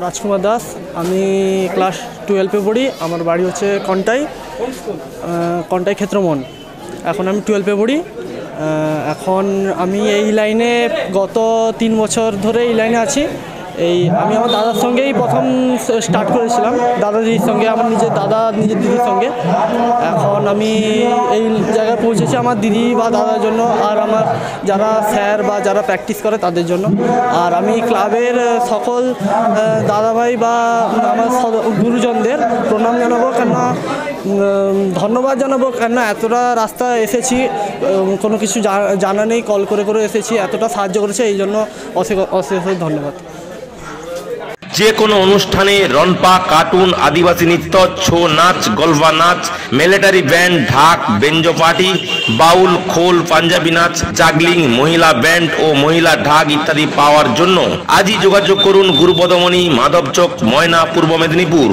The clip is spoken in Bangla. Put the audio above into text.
রাজকুমার দাস। আমি ক্লাস 12-এ পড়ি। আমার বাড়ি হচ্ছে কন্টাই ক্ষেত্রমোহন। এখন আমি 12-এ পড়ি। এখন আমি এই লাইনে গত 3 বছর ধরে এই লাইনে আছি। আমি আমার দাদার সঙ্গেই প্রথম স্টার্ট করেছিলাম, দাদা দিদির সঙ্গে, আমার নিজের দিদির সঙ্গে। এখন আমি এই জায়গায় পৌঁছেছি আমার দিদি বা দাদার জন্য, আর আমার যারা স্যার বা যারা প্র্যাকটিস করে তাদের জন্য। আর আমি ক্লাবের সকল দাদাভাই বা আমার গুরুজনদের প্রণাম জানাবো, কেননা ধন্যবাদ জানাবো, কেননা এতটা রাস্তা এসেছি, কোনো কিছু জানা নেই, কল করে করে এসেছি, এতটা সাহায্য করেছে, এই জন্য অশেষ অশেষ ধন্যবাদ। যে কোনো অনুষ্ঠানে রনপা, কার্টুন, আদিবাসী নৃত্য, ছৌ নাচ, গলফা নাচ, মিলিটারি ব্যান্ড, ঢাক, বেঞ্জো পার্টি, বাউল, খোল, পাঞ্জাবি নাচ, জাগলিং, মহিলা ব্যান্ড ও মহিলা ঢাক ইত্যাদি পাওয়ার জন্য আজই যোগাযোগ করুন গুরুপদমণি, মাধবচক, ময়না, পূর্ব মেদিনীপুর।